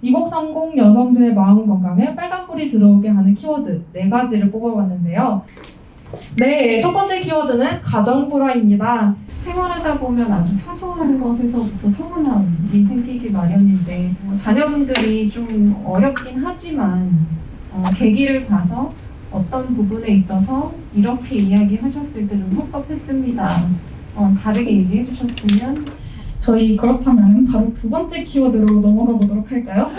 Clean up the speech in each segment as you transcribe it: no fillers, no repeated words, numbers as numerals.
2030 여성들의 마음 건강에 빨간불이 들어오게 하는 키워드 4가지를 뽑아봤는데요. 네, 첫 번째 키워드는 가정불화입니다. 생활하다 보면 아주 사소한 것에서부터 서운함이 생기기 마련인데 자녀분들이 좀 어렵긴 하지만 계기를 봐서 어떤 부분에 있어서 이렇게 이야기하셨을 때 좀 섭섭했습니다. 다르게 얘기해 주셨으면. 저희 그렇다면 바로 두 번째 키워드로 넘어가 보도록 할까요?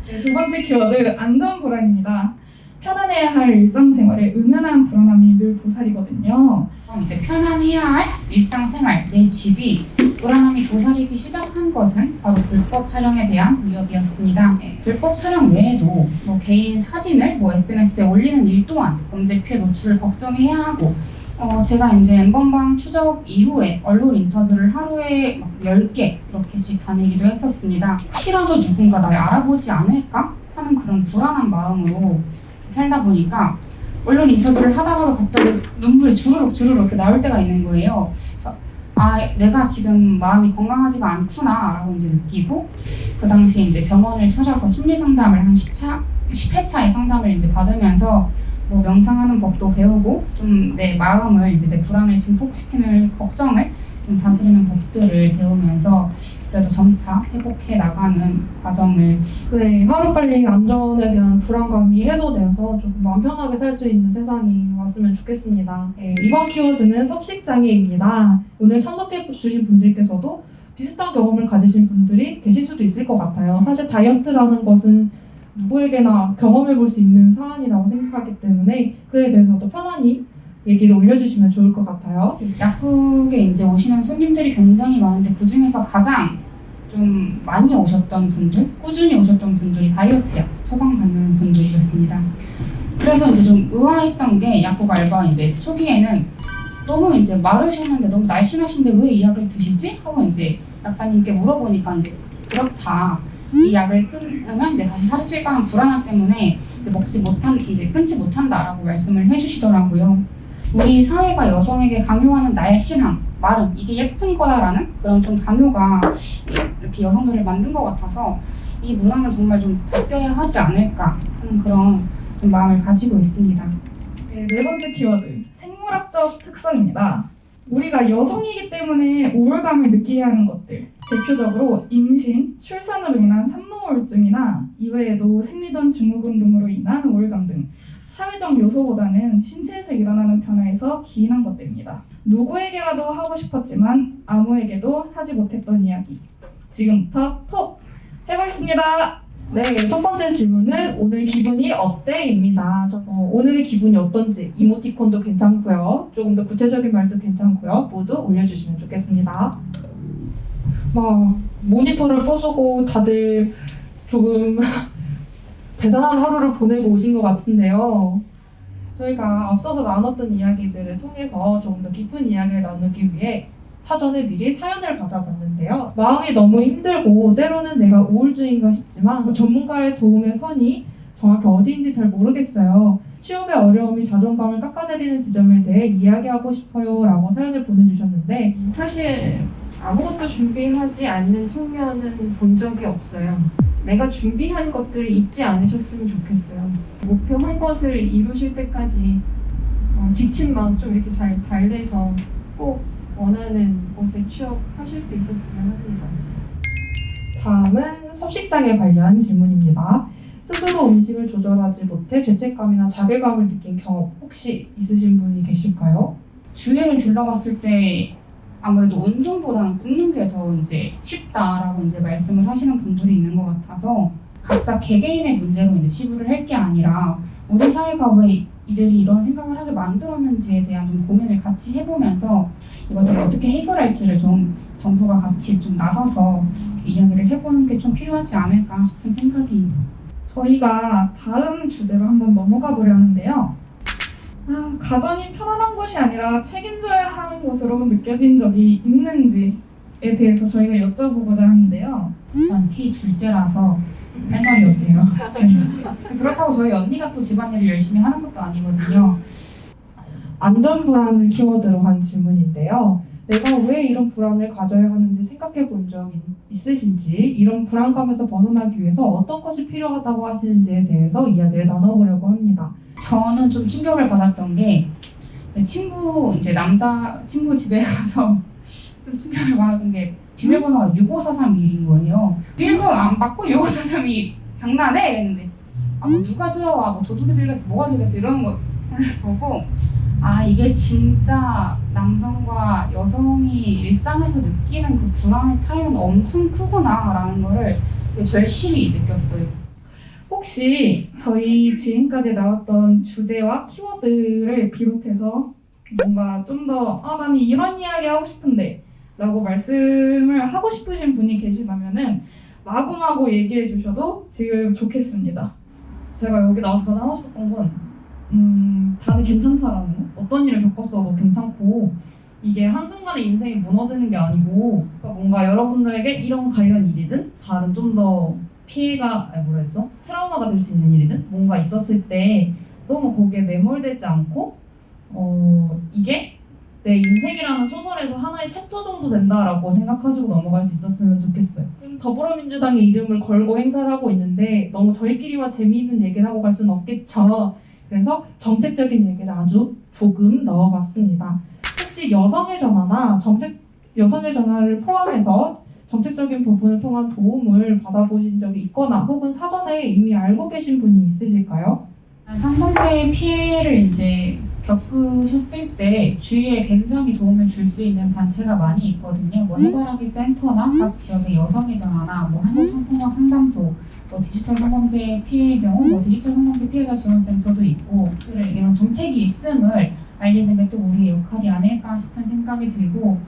네, 두 번째 키워드 안전불안입니다. 편안해야 할 일상생활에 은은한 불안함이 늘 도사리거든요. 이제 편안해야 할 일상생활, 내 집이 불안함이 도사리기 시작한 것은 바로 불법 촬영에 대한 위협이었습니다. 불법 촬영 외에도 개인 사진을 SNS에 올리는 일 또한 범죄 피해 노출을 걱정해야 하고, 제가 이제 엠번방 추적 이후에 언론 인터뷰를 하루에 10개 이렇게씩 다니기도 했었습니다. 혹시라도 누군가 날 알아보지 않을까 하는 그런 불안한 마음으로 살다 보니까 언론 인터뷰를 하다가도 갑자기 눈물이 주르륵 이렇게 나올 때가 있는 거예요. 그래서 내가 지금 마음이 건강하지가 않구나라고 이제 느끼고, 그 당시에 이제 병원을 찾아서 심리 상담을 한 10회차의 상담을 이제 받으면서 명상하는 법도 배우고, 좀 내 마음을 이제 내 불안을 증폭시키는 걱정을 좀 다스리는 법들을 배우면서 그래도 점차 회복해 나가는 과정을. 네, 하루빨리 안전에 대한 불안감이 해소되어서 조금 마음 편하게 살 수 있는 세상이 왔으면 좋겠습니다. 네, 이번 키워드는 섭식장애입니다. 오늘 참석해 주신 분들께서도 비슷한 경험을 가지신 분들이 계실 수도 있을 것 같아요. 사실 다이어트라는 것은 누구에게나 경험해 볼 수 있는 사안이라고 생각하기 때문에 그에 대해서도 편안히 얘기를 올려주시면 좋을 것 같아요. 약국에 이제 오시는 손님들이 굉장히 많은데, 그 중에서 가장 좀 많이 오셨던 분들, 꾸준히 오셨던 분들이 다이어트 약 처방받는 분들이셨습니다. 그래서 이제 좀 의아했던 게, 약국 알바 이제 초기에는 너무 이제 마르셨는데 너무 날씬하신데 왜 이 약을 드시지? 하고 이제 약사님께 물어보니까 이제 그렇다. 이 약을 끊으면 이제 다시 살이 찔까 하는 불안함 때문에 이제 끊지 못한다라고 말씀을 해주시더라고요. 우리 사회가 여성에게 강요하는 날씬함, 마름, 이게 예쁜 거다라는 그런 좀 강요가 이렇게 여성들을 만든 것 같아서 이 문화를 정말 좀 바뀌어야 하지 않을까 하는 그런 좀 마음을 가지고 있습니다. 네, 네 번째 키워드, 생물학적 특성입니다. 우리가 여성이기 때문에 우울감을 느끼게 하는 것들, 대표적으로 임신, 출산으로 인한 산모 우울증이나 이외에도 생리전 증후군 등으로 인한 우울감 등 사회적 요소보다는 신체에서 일어나는 변화에서 기인한 것들입니다. 누구에게라도 하고 싶었지만 아무에게도 하지 못했던 이야기. 지금부터 톡 해보겠습니다. 네, 첫 번째 질문은 오늘 기분이 어때?입니다. 오늘의 기분이 어떤지 이모티콘도 괜찮고요. 조금 더 구체적인 말도 괜찮고요. 모두 올려주시면 좋겠습니다. 모니터를 부수고 다들 조금 대단한 하루를 보내고 오신 것 같은데요. 저희가 앞서서 나눴던 이야기들을 통해서 조금 더 깊은 이야기를 나누기 위해 사전에 미리 사연을 받아봤는데요. 마음이 너무 힘들고 때로는 내가 우울증인가 싶지만 전문가의 도움의 선이 정확히 어디인지 잘 모르겠어요. 시험의 어려움이 자존감을 깎아내리는 지점에 대해 이야기하고 싶어요 라고 사연을 보내주셨는데, 사실 아무것도 준비하지 않는 청년은 본 적이 없어요. 내가 준비한 것들을 잊지 않으셨으면 좋겠어요. 목표한 것을 이루실 때까지 지친 마음 좀 이렇게 잘 달래서 꼭 원하는 곳에 취업하실 수 있었으면 합니다. 다음은 섭식장애 관련 질문입니다. 스스로 음식을 조절하지 못해 죄책감이나 자괴감을 느낀 경험 혹시 있으신 분이 계실까요? 주의를 둘러봤을 때 아무래도 운동보다는 굶는 게 더 이제 쉽다라고 이제 말씀을 하시는 분들이 있는 것 같아서, 각자 개개인의 문제로 이제 치부를 할 게 아니라 우리 사회가 왜 이들이 이런 생각을 하게 만들었는지에 대한 좀 고민을 같이 해보면서 이것들을 어떻게 해결할지를 좀 정부가 같이 좀 나서서 이야기를 해보는 게 좀 필요하지 않을까 싶은 생각이. 저희가 다음 주제로 한번 넘어가 보려 하는데요. 가정이 편안한 곳이 아니라 책임져야 하는 곳으로 느껴진 적이 있는지에 대해서 저희가 여쭤보고자 하는데요. 전 K 둘째라서 할 말이 없네요. 네. 그렇다고 저희 언니가 또 집안일을 열심히 하는 것도 아니거든요. 안전불안을 키워드로 한 질문인데요. 내가 왜 이런 불안을 가져야 하는지 생각해 본 적 있으신지, 이런 불안감에서 벗어나기 위해서 어떤 것이 필요하다고 하시는지에 대해서 이야기를 나눠보려고 합니다. 저는 좀 충격을 받았던 게 이제 남자 친구 집에 가서 좀 충격을 받았던 게 비밀번호가 654321인 거예요. 비밀번호 안 받고 6543이 장난해? 이랬는데 뭐 누가 들어와, 뭐 도둑이 들겠어, 뭐가 들겠어 이러는 거 보고 이게 진짜 남성과 여성이 일상에서 느끼는 그 불안의 차이는 엄청 크구나라는 거를 되게 절실히 느꼈어요. 혹시 저희 지금까지 나왔던 주제와 키워드를 비롯해서 뭔가 좀 더 나는 이런 이야기 하고 싶은데 라고 말씀을 하고 싶으신 분이 계시다면은 마구마구 얘기해 주셔도 지금 좋겠습니다. 제가 여기 나와서 가장 하고 싶었던 건 다들 괜찮다라는 거. 어떤 일을 겪었어도 괜찮고 이게 한순간에 인생이 무너지는 게 아니고, 그러니까 뭔가 여러분들에게 이런 관련 일이든 다른 좀 더 피해가 트라우마가 될 수 있는 일이든 뭔가 있었을 때 너무 거기에 매몰되지 않고 이게 내 인생이라는 소설에서 하나의 챕터 정도 된다라고 생각하시고 넘어갈 수 있었으면 좋겠어요. 더불어민주당의 이름을 걸고 행사를 하고 있는데 너무 저희끼리만 재미있는 얘기를 하고 갈 수는 없겠죠. 그래서 정책적인 얘기를 아주 조금 넣어봤습니다. 혹시 여성의 전화나 여성의 전화를 포함해서 정책적인 부분을 통한 도움을 받아보신 적이 있거나 혹은 사전에 이미 알고 계신 분이 있으실까요? 성범죄 피해를 이제 겪으셨을 때 주위에 굉장히 도움을 줄 수 있는 단체가 많이 있거든요. 뭐 해바라기 센터나 각 지역의 여성의 전화나 뭐 한국성폭력 상담소, 뭐 디지털 성범죄 피해의 경우 뭐 디지털 성범죄 피해자 지원센터도 있고, 이런 정책이 있음을 알리는 게 또 우리의 역할이 아닐까 싶은 생각이 들고,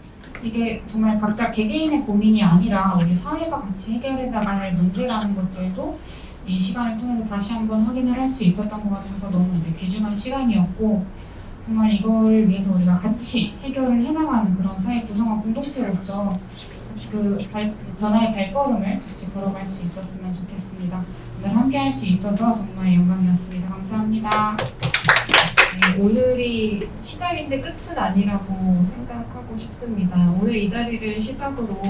이게 정말 각자 개개인의 고민이 아니라 우리 사회가 같이 해결해 나가야 할 문제라는 것들도 이 시간을 통해서 다시 한번 확인을 할 수 있었던 것 같아서 너무 이제 귀중한 시간이었고, 정말 이걸 위해서 우리가 같이 해결을 해나가는 그런 사회 구성원 공동체로서 같이 그 변화의 발걸음을 같이 걸어갈 수 있었으면 좋겠습니다. 오늘 함께 할 수 있어서 정말 영광이었습니다. 감사합니다. 네, 오늘이 시작인데 끝은 아니라고 생각하고 싶습니다. 오늘 이 자리를 시작으로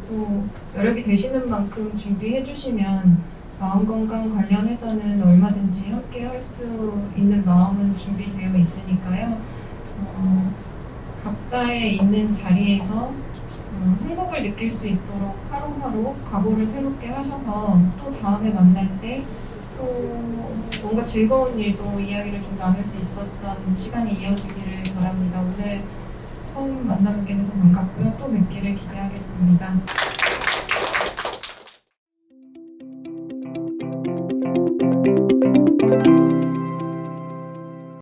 또 여력이 되시는 만큼 준비해 주시면 마음건강 관련해서는 얼마든지 함께 할 수 있는 마음은 준비되어 있으니까요. 각자의 있는 자리에서 행복을 느낄 수 있도록 하루하루 각오를 새롭게 하셔서 또 다음에 만날 때 또 뭔가 즐거운 일도 이야기를 좀 나눌 수 있었던 시간이 이어지기를 바랍니다. 오늘 처음 만나뵙게 돼서 반갑고요. 또 뵙기를 기대하겠습니다.